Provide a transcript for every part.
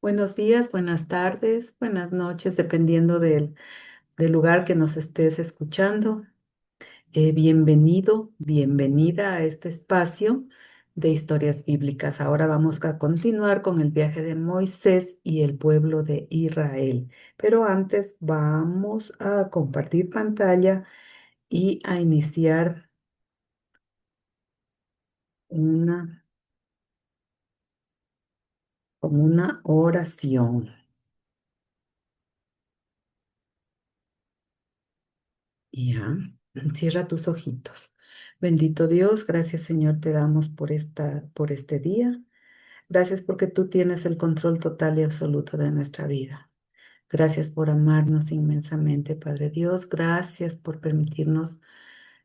Buenos días, buenas tardes, buenas noches, dependiendo del lugar que nos estés escuchando. Bienvenido, bienvenida a este espacio de historias bíblicas. Ahora vamos a continuar con el viaje de Moisés y el pueblo de Israel. Pero antes vamos a compartir pantalla y a iniciar una, con una oración. Ya, cierra tus ojitos. Bendito Dios, gracias Señor te damos por este día. Gracias porque tú tienes el control total y absoluto de nuestra vida. Gracias por amarnos inmensamente, Padre Dios. Gracias por permitirnos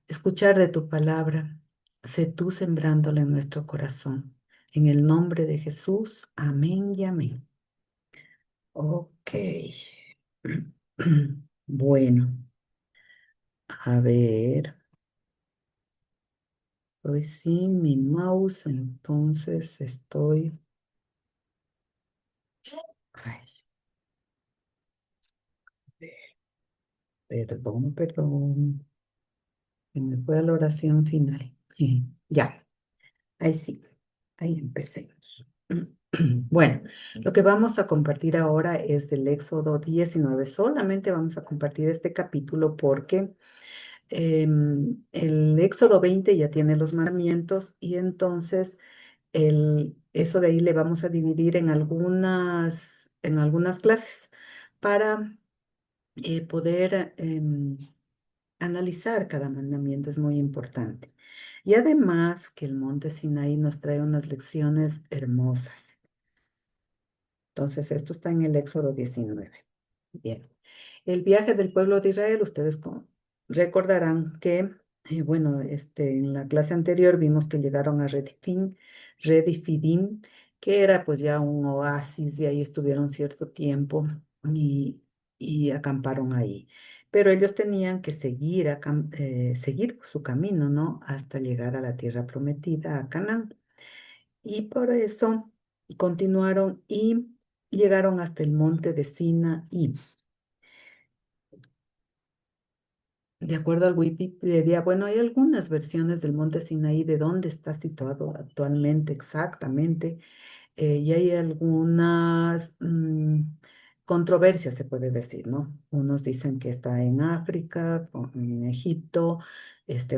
escuchar de tu palabra. Sé tú sembrándola en nuestro corazón. En el nombre de Jesús, amén y amén. Ok. Bueno, a ver. Estoy sin mi mouse, entonces estoy... Ay, perdón, perdón. Se me fue a la oración final. Ya, ahí sí, ahí empecé. Bueno, lo que vamos a compartir ahora es del Éxodo 19. Solamente vamos a compartir este capítulo porque el Éxodo 20 ya tiene los mandamientos y entonces eso de ahí le vamos a dividir en algunas clases para poder analizar cada mandamiento, es muy importante. Y además que el monte Sinaí nos trae unas lecciones hermosas. Entonces, esto está en el Éxodo 19. Bien. El viaje del pueblo de Israel, ustedes recordarán que, bueno, en la clase anterior vimos que llegaron a Redifidim, que era pues ya un oasis, y ahí estuvieron cierto tiempo y acamparon ahí. Pero ellos tenían que seguir su camino, ¿no? Hasta llegar a la tierra prometida, a Canaán. Y por eso continuaron y llegaron hasta el monte de Sinaí. De acuerdo al Wikipedia, bueno, hay algunas versiones del monte Sinaí de dónde está situado actualmente exactamente, y hay algunas controversias, se puede decir, ¿no? Unos dicen que está en África, en Egipto,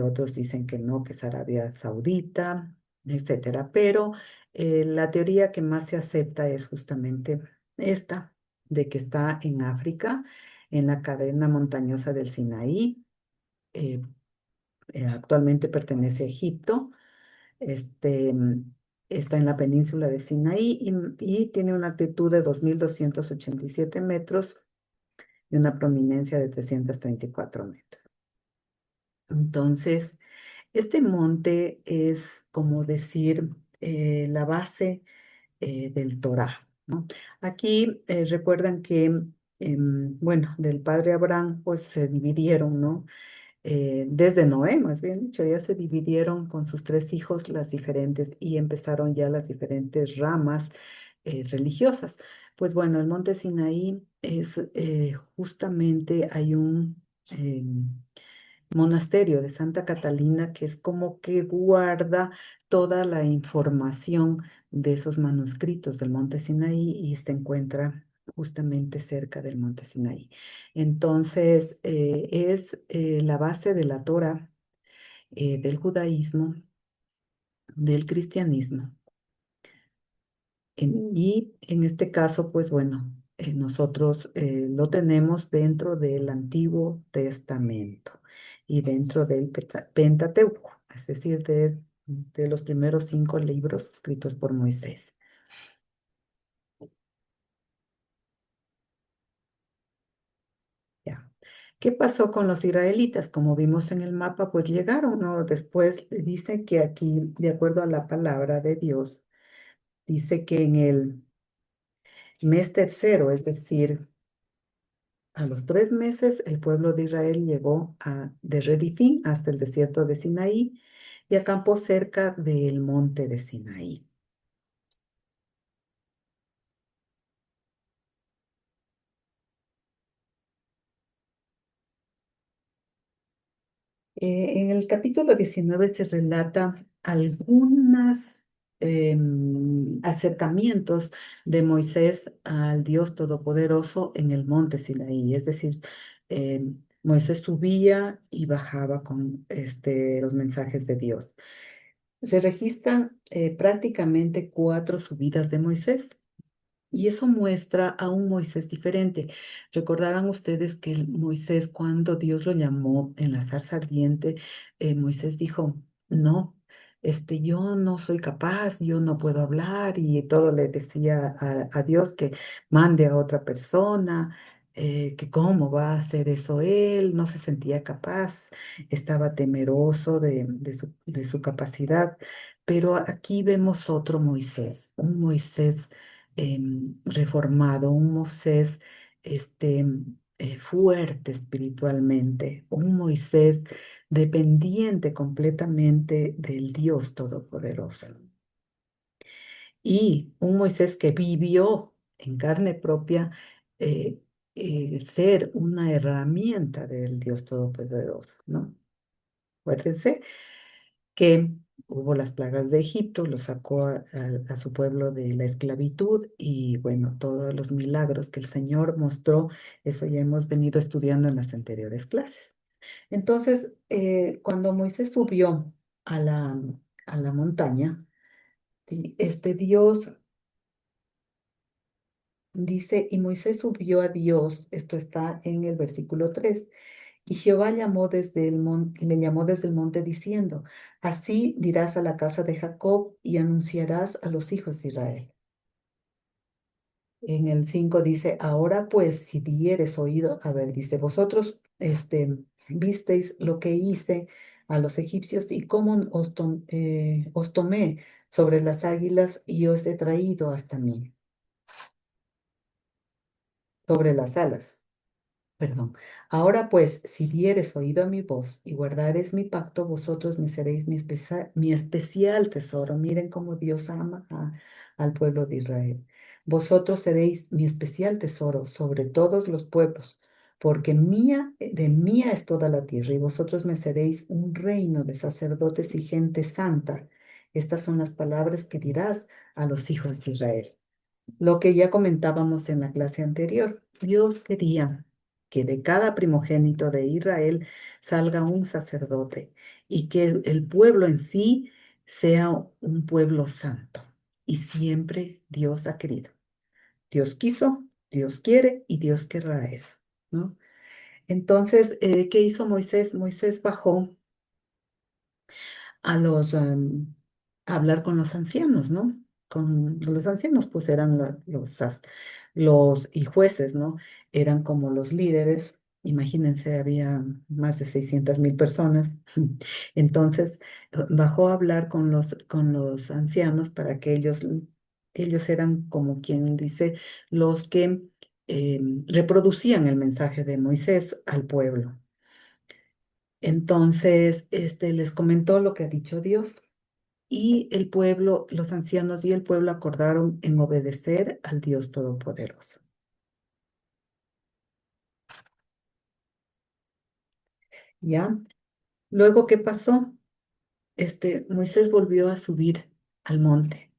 otros dicen que no, que es Arabia Saudita, etcétera. Pero la teoría que más se acepta es justamente esta, de que está en África, en la cadena montañosa del Sinaí. eh, Actualmente pertenece a Egipto. Este, mm, Está en la península de Sinaí y tiene una altitud de 2.287 metros y una prominencia de 334 metros. Entonces, este monte es como decir la base del Torá, ¿no? Aquí recuerdan que, bueno, del padre Abraham, pues se dividieron, ¿no? Desde Noé, más bien dicho, ya se dividieron con sus tres hijos las diferentes y empezaron ya las diferentes ramas religiosas. Pues bueno, el monte Sinaí es justamente hay un monasterio de Santa Catalina que es como que guarda toda la información de esos manuscritos del monte Sinaí y se encuentra justamente cerca del monte Sinaí. Entonces, es la base de la Torah, del judaísmo, del cristianismo. Y en este caso, pues bueno, nosotros lo tenemos dentro del Antiguo Testamento y dentro del Pentateuco, es decir, de los primeros 5 libros escritos por Moisés. Ya. ¿Qué pasó con los israelitas? Como vimos en el mapa, pues llegaron, ¿no? Después dice que aquí, de acuerdo a la palabra de Dios, dice que en el mes tercero, es decir, a los 3 meses, el pueblo de Israel llegó de Redifín hasta el desierto de Sinaí y acampó cerca del monte de Sinaí. En el capítulo 19 se relata algunos acercamientos de Moisés al Dios Todopoderoso en el monte Sinaí. Es decir, Moisés subía y bajaba con los mensajes de Dios. Se registran prácticamente 4 subidas de Moisés. Y eso muestra a un Moisés diferente. Recordarán ustedes que el Moisés, cuando Dios lo llamó en la zarza ardiente, Moisés dijo, no, yo no soy capaz, yo no puedo hablar, y todo le decía a Dios que mande a otra persona, que cómo va a hacer eso él, no se sentía capaz, estaba temeroso de su capacidad. Pero aquí vemos otro Moisés, un Moisés reformado, un Moisés fuerte espiritualmente, un Moisés dependiente completamente del Dios Todopoderoso. Y un Moisés que vivió en carne propia eh, ser una herramienta del Dios Todopoderoso, ¿no? Acuérdense que hubo las plagas de Egipto, lo sacó a su pueblo de la esclavitud y bueno, todos los milagros que el Señor mostró, eso ya hemos venido estudiando en las anteriores clases. Entonces, cuando Moisés subió a la montaña, ¿sí? Dios dice, y Moisés subió a Dios, esto está en el versículo 3. Y Jehová le llamó desde el monte diciendo, así dirás a la casa de Jacob y anunciarás a los hijos de Israel. En el 5 dice, ahora pues, si dieres oído, a ver, dice, vosotros visteis lo que hice a los egipcios y cómo os tomé sobre las águilas y os he traído hasta mí, sobre las alas. Perdón. Ahora pues, si dieres oído a mi voz y guardares mi pacto, vosotros me seréis mi especial tesoro. Miren cómo Dios ama al pueblo de Israel. Vosotros seréis mi especial tesoro sobre todos los pueblos, porque mía es toda la tierra, y vosotros me seréis un reino de sacerdotes y gente santa. Estas son las palabras que dirás a los hijos de Israel. Lo que ya comentábamos en la clase anterior, Dios quería que de cada primogénito de Israel salga un sacerdote y que el pueblo en sí sea un pueblo santo. Y siempre Dios ha querido. Dios quiso, Dios quiere y Dios querrá eso, ¿no? Entonces, ¿qué hizo Moisés? Moisés bajó a a hablar con los ancianos, ¿no? Con los ancianos, pues eran y jueces, ¿no? Eran como los líderes. Imagínense, había más de 600.000 personas. Entonces, bajó a hablar con los ancianos para que ellos eran como quien dice, los que reproducían el mensaje de Moisés al pueblo. Entonces, les comentó lo que ha dicho Dios. Y el pueblo, los ancianos y el pueblo acordaron en obedecer al Dios Todopoderoso. ¿Ya? Luego, ¿qué pasó? Moisés volvió a subir al monte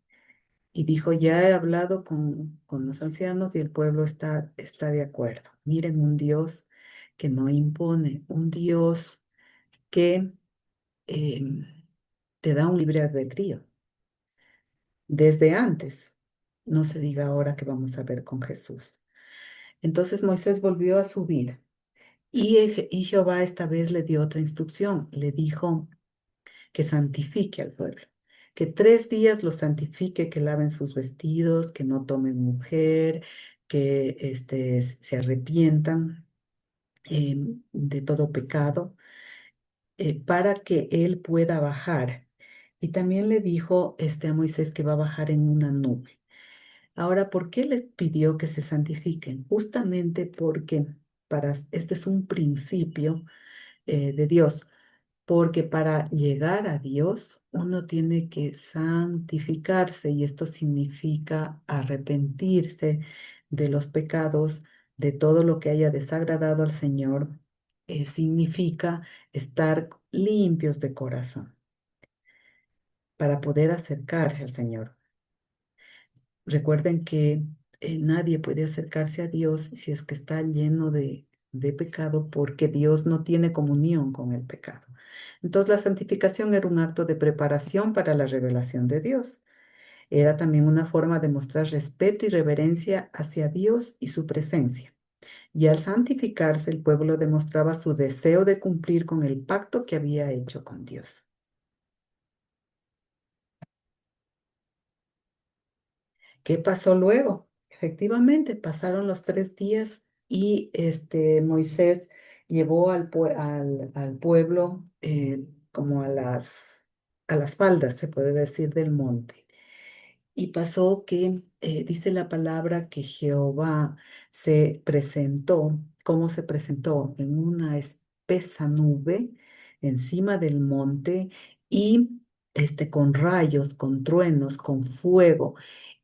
y dijo, ya he hablado con los ancianos y el pueblo está de acuerdo. Miren, un Dios que no impone, un Dios que em, te da un libre albedrío desde antes. No se diga ahora que vamos a ver con Jesús. Entonces Moisés volvió a subir y Jehová esta vez le dio otra instrucción. Le dijo que santifique al pueblo, que 3 días los santifique, que laven sus vestidos, que no tomen mujer, que se arrepientan de todo pecado, para que él pueda bajar. Y también le dijo a Moisés que va a bajar en una nube. Ahora, ¿por qué les pidió que se santifiquen? Justamente porque este es un principio de Dios, porque para llegar a Dios uno tiene que santificarse y esto significa arrepentirse de los pecados, de todo lo que haya desagradado al Señor. Significa estar limpios de corazón, para poder acercarse al Señor. Recuerden que nadie puede acercarse a Dios si es que está lleno de pecado, porque Dios no tiene comunión con el pecado. Entonces la santificación era un acto de preparación para la revelación de Dios. Era también una forma de mostrar respeto y reverencia hacia Dios y su presencia. Y al santificarse, el pueblo demostraba su deseo de cumplir con el pacto que había hecho con Dios. ¿Qué pasó luego? Efectivamente, pasaron los 3 días y Moisés llevó al pueblo como a las faldas, se puede decir, del monte. Y pasó que dice la palabra que Jehová se presentó. ¿Cómo se presentó? En una espesa nube encima del monte y con rayos, con truenos, con fuego,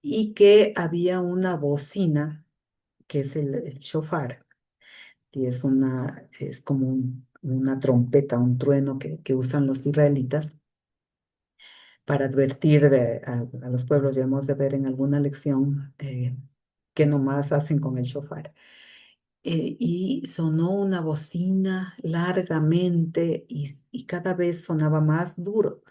y que había una bocina, que es el shofar, y es como una trompeta, un trueno que usan los israelitas para advertir a los pueblos. Ya hemos de ver en alguna lección qué nomás hacen con el shofar. Y sonó una bocina largamente y cada vez sonaba más duro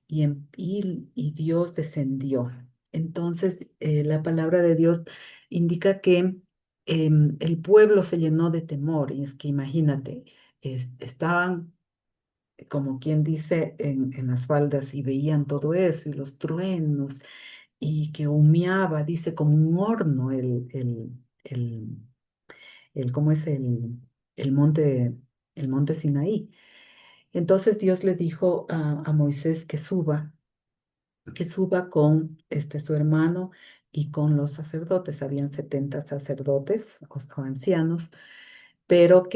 y Dios descendió. Entonces, la palabra de Dios indica que el pueblo se llenó de temor. Y es que imagínate, estaban como quien dice, en las faldas y veían todo eso y los truenos y que humeaba, dice, como un horno ¿cómo es el monte Sinaí? Entonces Dios le dijo a Moisés que suba con su hermano y con los sacerdotes. Habían 70 sacerdotes o ancianos, pero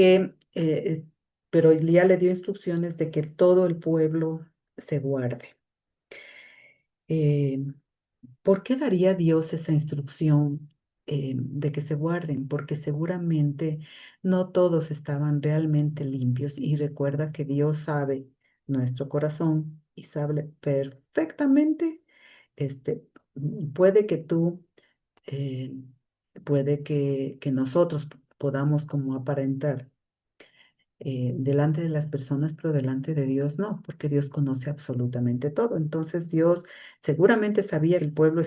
pero Elías le dio instrucciones de que todo el pueblo se guarde. Eh, ¿Por qué daría Dios esa instrucción de que se guarden? Porque seguramente no todos estaban realmente limpios, y recuerda que Dios sabe nuestro corazón y sabe perfectamente, puede que tú, eh, puede que nosotros podamos como aparentar delante de las personas, pero delante de Dios no, porque Dios conoce absolutamente todo. Entonces Dios seguramente sabía que el pueblo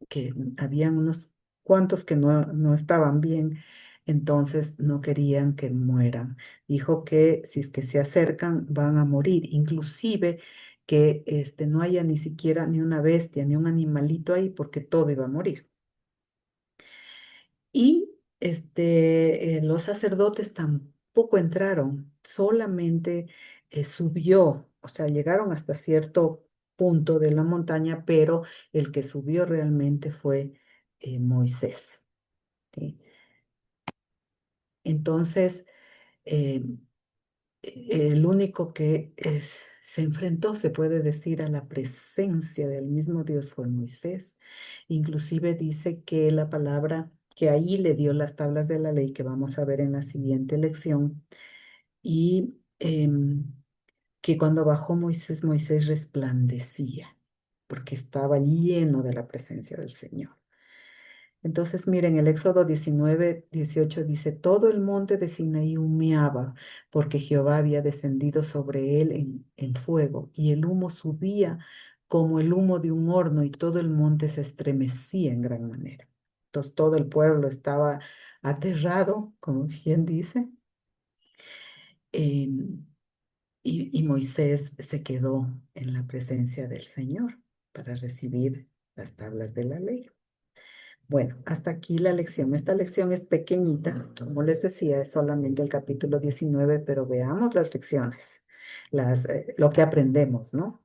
que habían unos cuantos que no estaban bien, entonces no querían que mueran. Dijo que si es que se acercan van a morir, inclusive que no haya ni siquiera ni una bestia, ni un animalito ahí, porque todo iba a morir. Y los sacerdotes tampoco entraron, solamente subió, o sea, llegaron hasta cierto punto de la montaña, pero el que subió realmente fue Moisés. ¿Sí? Entonces, eh, el único que se enfrentó, se puede decir, a la presencia del mismo Dios fue Moisés. Inclusive dice que la palabra que ahí le dio las tablas de la ley, que vamos a ver en la siguiente lección, y que cuando bajó Moisés, Moisés resplandecía, porque estaba lleno de la presencia del Señor. Entonces, miren, el Éxodo 19:18 dice, todo el monte de Sinaí humeaba, porque Jehová había descendido sobre él en fuego, y el humo subía como el humo de un horno, y todo el monte se estremecía en gran manera. Entonces, todo el pueblo estaba aterrado, como quien dice, em, y Moisés se quedó en la presencia del Señor para recibir las tablas de la ley. Bueno, hasta aquí la lección. Esta lección es pequeñita, como les decía, es solamente el capítulo 19, pero veamos las lecciones, lo que aprendemos, ¿no?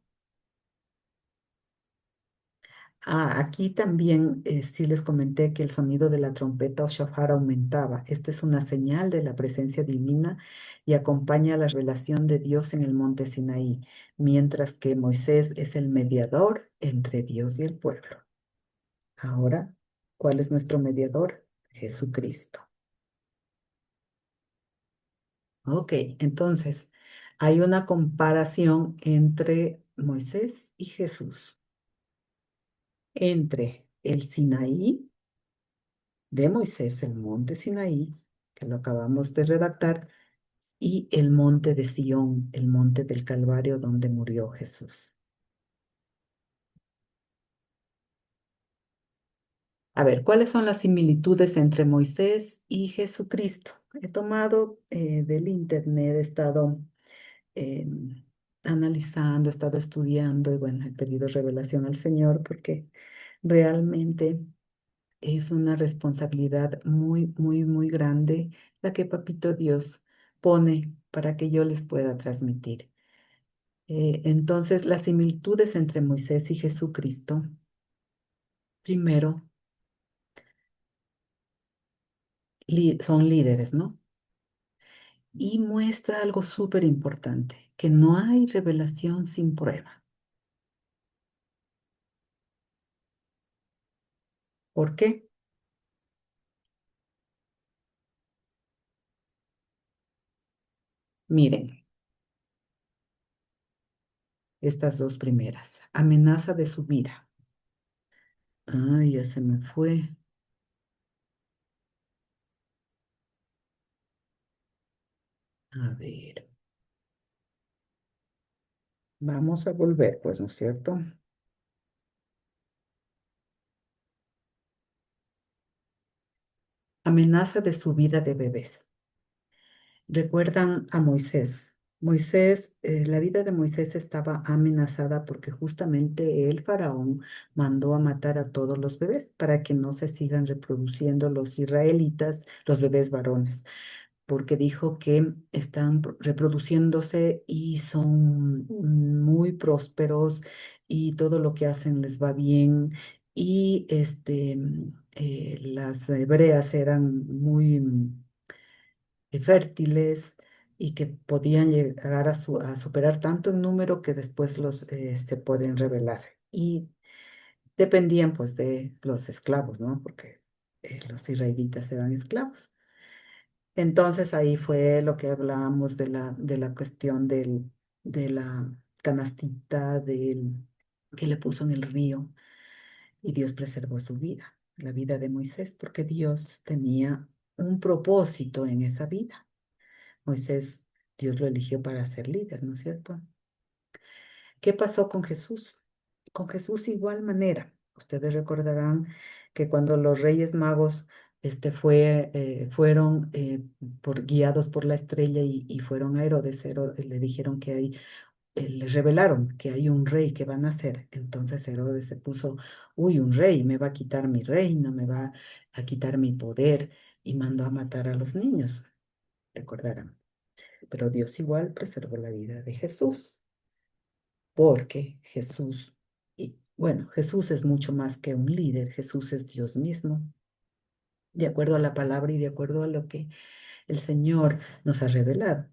Aquí también sí les comenté que el sonido de la trompeta o shofar aumentaba. Esta es una señal de la presencia divina y acompaña la revelación de Dios en el monte Sinaí, mientras que Moisés es el mediador entre Dios y el pueblo. Ahora, ¿cuál es nuestro mediador? Jesucristo. Ok, entonces, Hay una comparación entre Moisés y Jesús, entre el Sinaí de Moisés, el monte Sinaí, que lo acabamos de redactar, y el monte de Sión, el monte del Calvario donde murió Jesús. A ver, ¿cuáles son las similitudes entre Moisés y Jesucristo? He tomado del internet, he estado analizando, he estado estudiando y bueno, he pedido revelación al Señor porque realmente es una responsabilidad muy, muy, muy grande la que Papito Dios pone para que yo les pueda transmitir. Entonces, las similitudes entre Moisés y Jesucristo, primero, son líderes, ¿no? Y muestra algo súper importante, que no hay revelación sin prueba. ¿Por qué? Miren, estas dos primeras. Amenaza de su vida. Ay, ya se me fue. A ver, vamos a volver, pues, ¿no es cierto? Amenaza de su vida de bebés. Recuerdan a Moisés. Moisés, la vida de Moisés estaba amenazada porque justamente el faraón mandó a matar a todos los bebés para que no se sigan reproduciendo los israelitas, los bebés varones, porque dijo que están reproduciéndose y son muy prósperos y todo lo que hacen les va bien. Y las hebreas eran muy fértiles y que podían llegar a superar tanto en número que después se pueden rebelar. Y dependían pues de los esclavos, ¿no? Porque los israelitas eran esclavos. Entonces ahí fue lo que hablábamos de la cuestión de la canastita que le puso en el río y Dios preservó su vida, la vida de Moisés, porque Dios tenía un propósito en esa vida. Moisés, Dios lo eligió para ser líder, ¿no es cierto? ¿Qué pasó con Jesús? Con Jesús igual manera. Ustedes recordarán que cuando los Reyes Magos fueron guiados por la estrella y fueron a Herodes, le dijeron que les revelaron que hay un rey que va a nacer. Entonces Herodes se puso, uy, un rey, me va a quitar mi reino, me va a quitar mi poder y mandó a matar a los niños, recordarán. Pero Dios igual preservó la vida de Jesús, porque Jesús, y bueno, Jesús es mucho más que un líder, Jesús es Dios mismo, de acuerdo a la palabra y de acuerdo a lo que el Señor nos ha revelado,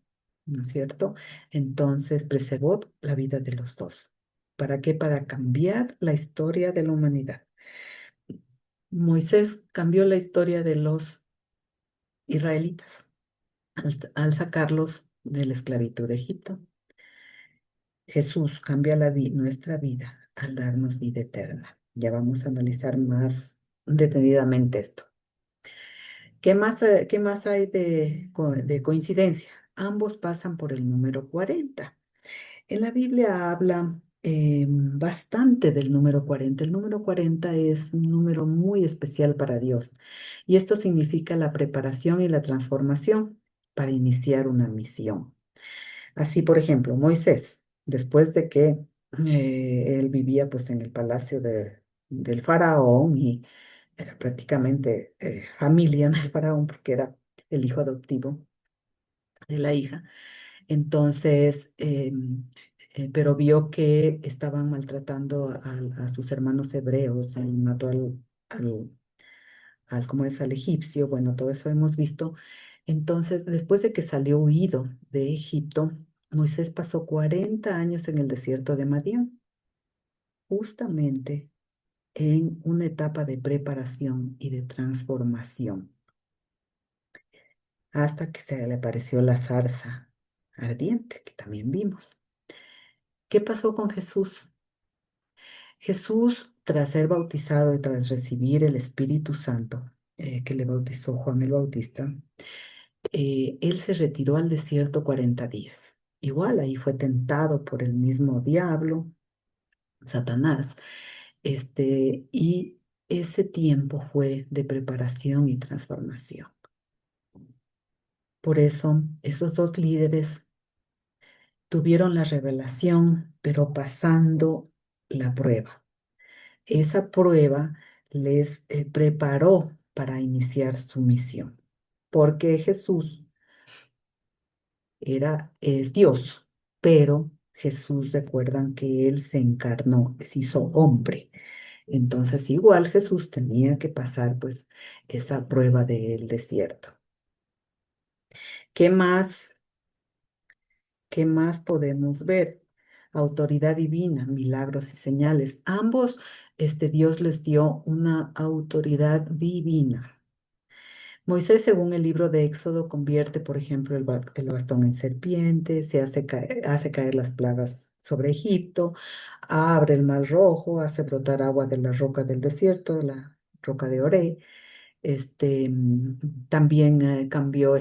¿no es cierto? Entonces preservó la vida de los dos. ¿Para qué? Para cambiar la historia de la humanidad. Moisés cambió la historia de los israelitas al sacarlos de la esclavitud de Egipto. Jesús cambia nuestra vida al darnos vida eterna. Ya vamos a analizar más detenidamente esto. ¿Qué más hay de coincidencia? Ambos pasan por el número 40. En la Biblia habla bastante del número 40. El número 40 es un número muy especial para Dios y esto significa la preparación y la transformación para iniciar una misión. Así, por ejemplo, Moisés, después de que él vivía pues en el palacio del faraón y era prácticamente familia del faraón porque era el hijo adoptivo de la hija, entonces, pero vio que estaban maltratando a sus hermanos hebreos y mató al, ¿cómo es? Al egipcio, bueno, todo eso hemos visto. Entonces, después de que salió huido de Egipto, Moisés pasó 40 años en el desierto de Madián, justamente en una etapa de preparación y de transformación, hasta que se le apareció la zarza ardiente, que también vimos. ¿Qué pasó con Jesús? Jesús, tras ser bautizado y tras recibir el Espíritu Santo, que le bautizó Juan el Bautista, él se retiró al desierto 40 días. Igual ahí fue tentado por el mismo diablo, Satanás, y ese tiempo fue de preparación y transformación. Por eso, esos dos líderes tuvieron la revelación, pero pasando la prueba. Esa prueba les preparó para iniciar su misión, porque Jesús es Dios, pero Jesús, recuerdan que Él se encarnó, se hizo hombre. Entonces, igual Jesús tenía que pasar pues esa prueba del desierto. ¿Qué más? ¿Qué más podemos ver? Autoridad divina, milagros y señales. Ambos, Dios les dio una autoridad divina. Moisés, según el libro de Éxodo, convierte, por ejemplo, el bastón en serpiente, hace caer las plagas sobre Egipto, abre el mar rojo, hace brotar agua de la roca del desierto, la roca de Oré. También cambió,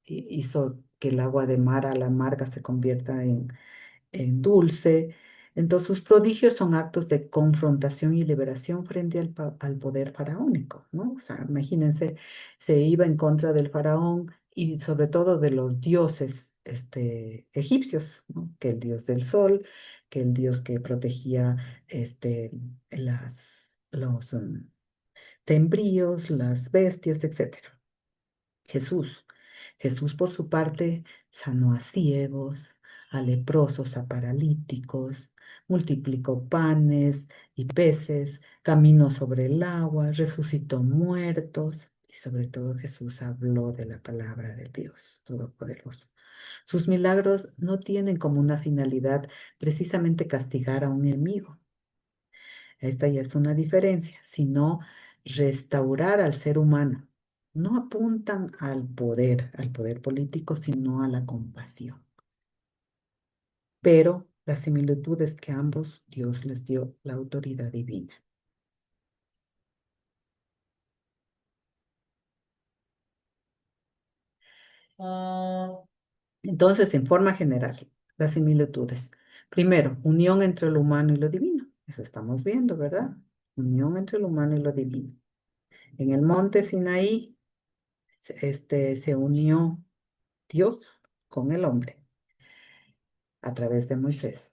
hizo que el agua de mar a la amarga se convierta en dulce. Entonces, sus prodigios son actos de confrontación y liberación frente al poder faraónico, ¿no? O sea, imagínense, se iba en contra del faraón y sobre todo de los dioses egipcios, ¿no? Que el dios del sol, que el dios que protegía los templos, las bestias, etcétera. Jesús. Jesús, por su parte, sanó a ciegos, a leprosos, a paralíticos, multiplicó panes y peces, caminó sobre el agua, resucitó muertos y sobre todo Jesús habló de la palabra de Dios Todopoderoso. Sus milagros no tienen como una finalidad precisamente castigar a un enemigo. Esta ya es una diferencia, sino restaurar al ser humano. No apuntan al poder político, sino a la compasión. Pero la similitud es que ambos Dios les dio la autoridad divina. Entonces, en forma general, las similitudes. Primero, unión entre lo humano y lo divino. Eso estamos viendo, ¿verdad? Unión entre lo humano y lo divino. En el monte Sinaí, se unió Dios con el hombre a través de Moisés.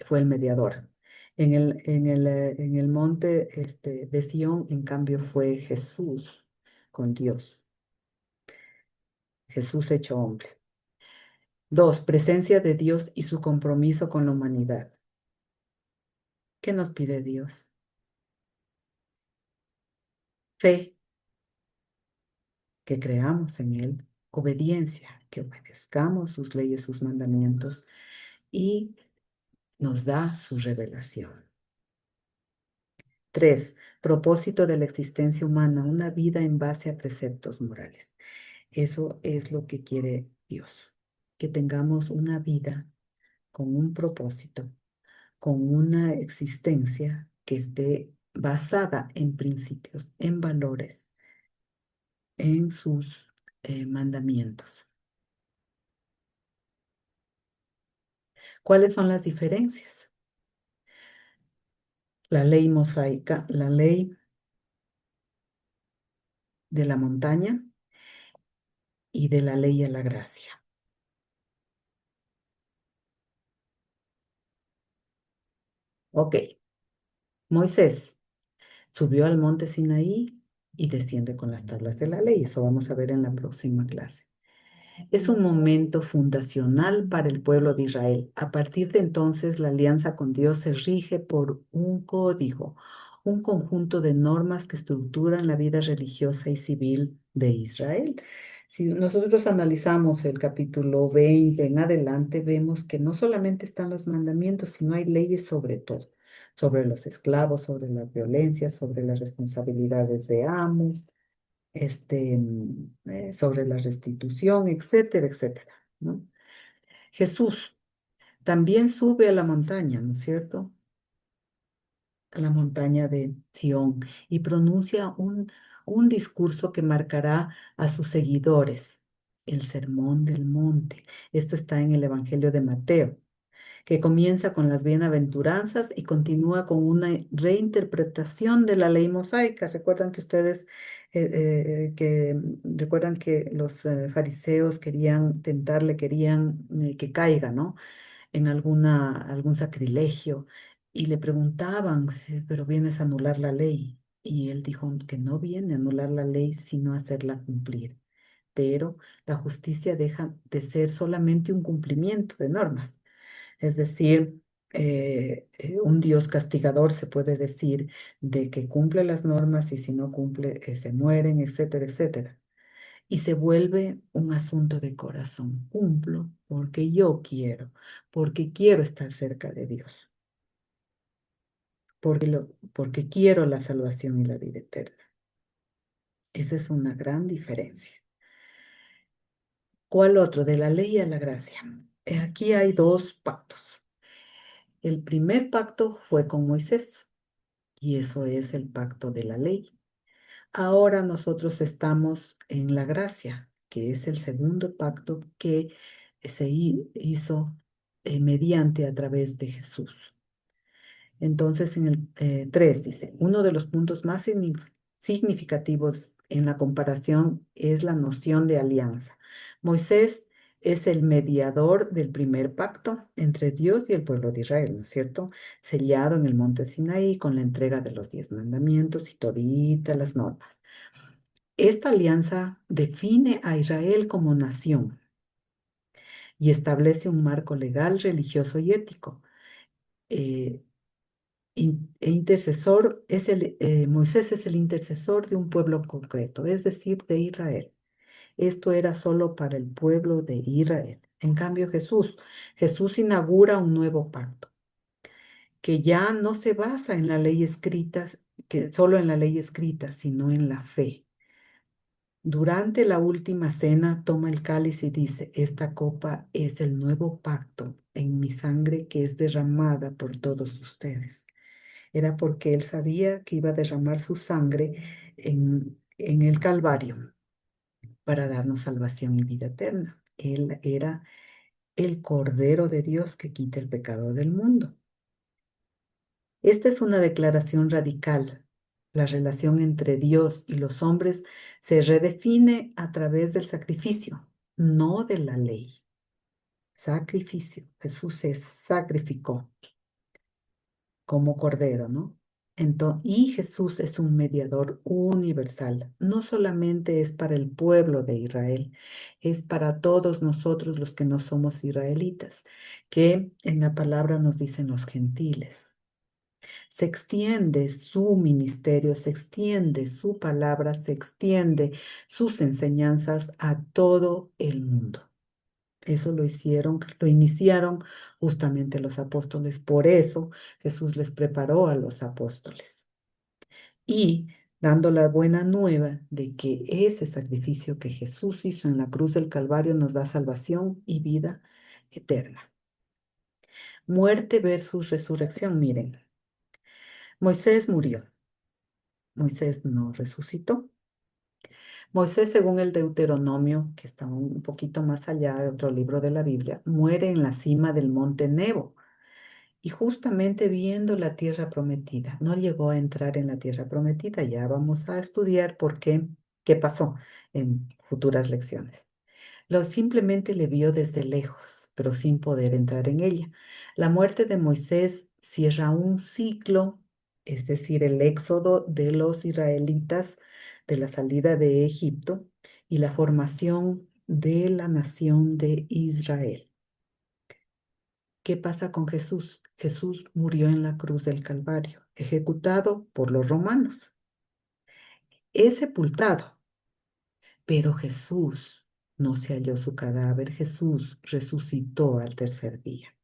Fue el mediador. En el monte de Sión, en cambio, fue Jesús con Dios. Jesús hecho hombre. Dos, presencia de Dios y su compromiso con la humanidad. ¿Qué nos pide Dios? Fe, que creamos en Él. Obediencia, que obedezcamos sus leyes, sus mandamientos. Y nos da su revelación. Tres, propósito de la existencia humana, una vida en base a preceptos morales. Eso es lo que quiere Dios, que tengamos una vida con un propósito, con una existencia que esté basada en principios, en valores, en sus mandamientos. ¿Cuáles son las diferencias? La ley mosaica, la ley de la montaña y de la ley a la gracia. Ok, Moisés subió al monte Sinaí y desciende con las tablas de la ley. Eso vamos a ver en la próxima clase. Es un momento fundacional para el pueblo de Israel. A partir de entonces, la alianza con Dios se rige por un código, un conjunto de normas que estructuran la vida religiosa y civil de Israel. Si nosotros analizamos el capítulo 20 en adelante, vemos que no solamente están los mandamientos, sino hay leyes sobre todo, sobre los esclavos, sobre la violencia, sobre las responsabilidades de amos, sobre la restitución, etcétera, etcétera, ¿no? Jesús también sube a la montaña, ¿no es cierto? A la montaña de Sión y pronuncia un discurso que marcará a sus seguidores, el Sermón del Monte. Esto está en el Evangelio de Mateo, que comienza con las bienaventuranzas y continúa con una reinterpretación de la ley mosaica. Recuerdan que ustedes, recuerdan que los fariseos querían tentarle, querían que caiga, ¿no? En algún sacrilegio y le preguntaban, "Sí, pero vienes a anular la ley". Y él dijo que no viene a anular la ley, sino a hacerla cumplir. Pero la justicia deja de ser solamente un cumplimiento de normas. Es decir, un Dios castigador se puede decir de que cumple las normas y si no cumple, se mueren, etcétera, etcétera. Y se vuelve un asunto de corazón. Cumplo porque quiero estar cerca de Dios, porque quiero la salvación y la vida eterna. Esa es una gran diferencia. ¿Cuál otro? De la ley a la gracia. Aquí hay dos pactos. El primer pacto fue con Moisés y eso es el pacto de la ley. Ahora nosotros estamos en la gracia, que es el segundo pacto que hizo mediante a través de Jesús. Entonces, en el 3 dice, uno de los puntos más significativos en la comparación es la noción de alianza. Moisés es el mediador del primer pacto entre Dios y el pueblo de Israel, ¿no es cierto? Sellado en el monte Sinaí con la entrega de los 10 mandamientos y toditas las normas. Esta alianza define a Israel como nación y establece un marco legal, religioso y ético. Eh, Intercesor Moisés es el intercesor de un pueblo concreto, es decir, de Israel. Esto era solo para el pueblo de Israel. En cambio, Jesús inaugura un nuevo pacto que ya no se basa en la ley escrita, que solo en la ley escrita, sino en la fe. Durante la última cena toma el cáliz y dice, esta copa es el nuevo pacto en mi sangre que es derramada por todos ustedes. Era porque él sabía que iba a derramar su sangre en el Calvario para darnos salvación y vida eterna. Él era el Cordero de Dios que quita el pecado del mundo. Esta es una declaración radical. La relación entre Dios y los hombres se redefine a través del sacrificio, no de la ley. Sacrificio. Jesús se sacrificó como cordero, ¿no? Y Jesús es un mediador universal. No solamente es para el pueblo de Israel, es para todos nosotros los que no somos israelitas, que en la palabra nos dicen los gentiles. Se extiende su ministerio, se extiende su palabra, se extiende sus enseñanzas a todo el mundo. Eso lo iniciaron justamente los apóstoles. Por eso Jesús les preparó a los apóstoles. Y dando la buena nueva de que ese sacrificio que Jesús hizo en la cruz del Calvario nos da salvación y vida eterna. Muerte versus resurrección, miren. Moisés murió. Moisés no resucitó. Moisés, según el Deuteronomio, que está un poquito más allá de otro libro de la Biblia, muere en la cima del monte Nebo y justamente viendo la tierra prometida. No llegó a entrar en la tierra prometida. Ya vamos a estudiar por qué, qué pasó en futuras lecciones. Simplemente le vio desde lejos, pero sin poder entrar en ella. La muerte de Moisés cierra un ciclo, es decir, el éxodo de los israelitas de la salida de Egipto y la formación de la nación de Israel. ¿Qué pasa con Jesús? Jesús murió en la cruz del Calvario, ejecutado por los romanos. Es sepultado, pero Jesús no se halló su cadáver. Jesús resucitó al tercer día.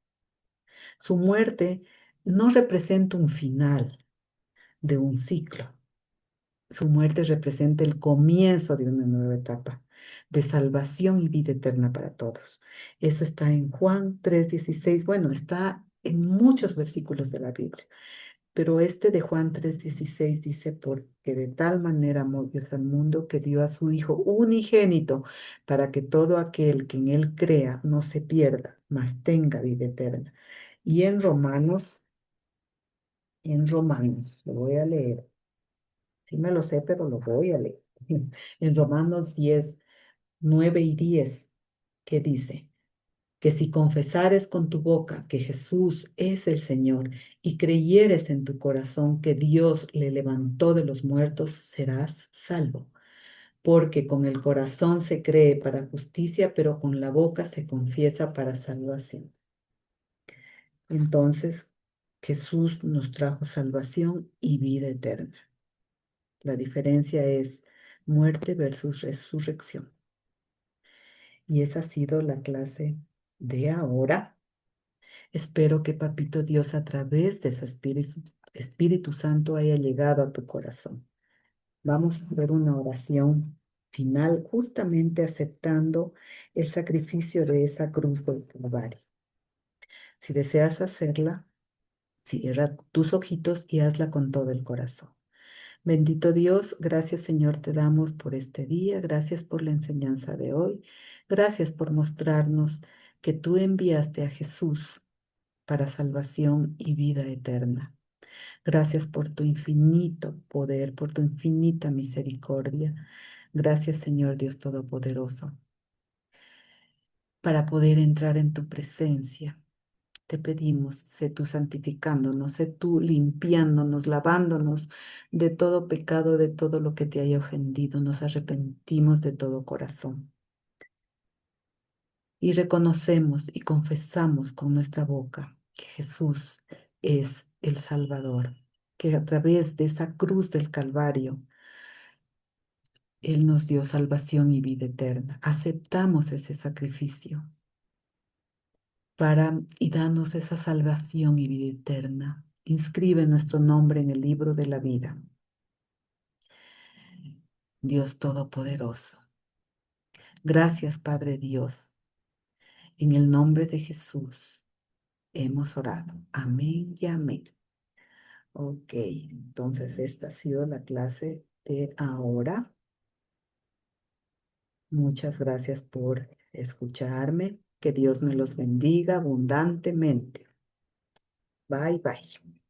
Su muerte no representa un final de un ciclo, Su muerte representa el comienzo de una nueva etapa de salvación y vida eterna para todos. Eso está en Juan 3:16. Bueno, está en muchos versículos de la Biblia, pero este de Juan 3:16 dice, porque de tal manera amó Dios al mundo que dio a su Hijo unigénito para que todo aquel que en él crea no se pierda, mas tenga vida eterna. Y en Romanos, lo voy a leer. Sí me lo sé, pero lo voy a leer. En Romanos 10:9 y 10, que dice que si confesares con tu boca que Jesús es el Señor y creyeres en tu corazón que Dios le levantó de los muertos, serás salvo. Porque con el corazón se cree para justicia, pero con la boca se confiesa para salvación. Entonces, Jesús nos trajo salvación y vida eterna. La diferencia es muerte versus resurrección. Y esa ha sido la clase de ahora. Espero que Papito Dios a través de su Espíritu Santo haya llegado a tu corazón. Vamos a ver una oración final justamente aceptando el sacrificio de esa cruz del Calvario. Si deseas hacerla, cierra tus ojitos y hazla con todo el corazón. Bendito Dios, gracias Señor te damos por este día, gracias por la enseñanza de hoy, gracias por mostrarnos que tú enviaste a Jesús para salvación y vida eterna. Gracias por tu infinito poder, por tu infinita misericordia. Gracias Señor Dios Todopoderoso, para poder entrar en tu presencia. Te pedimos, sé tú santificándonos, sé tú limpiándonos, lavándonos de todo pecado, de todo lo que te haya ofendido. Nos arrepentimos de todo corazón. Y reconocemos y confesamos con nuestra boca que Jesús es el Salvador, que a través de esa cruz del Calvario, Él nos dio salvación y vida eterna. Aceptamos ese sacrificio y danos esa salvación y vida eterna. Inscribe nuestro nombre en el libro de la vida. Dios Todopoderoso. Gracias, Padre Dios. En el nombre de Jesús hemos orado. Amén y amén. Ok, entonces esta ha sido la clase de ahora. Muchas gracias por escucharme. Que Dios me los bendiga abundantemente. Bye, bye.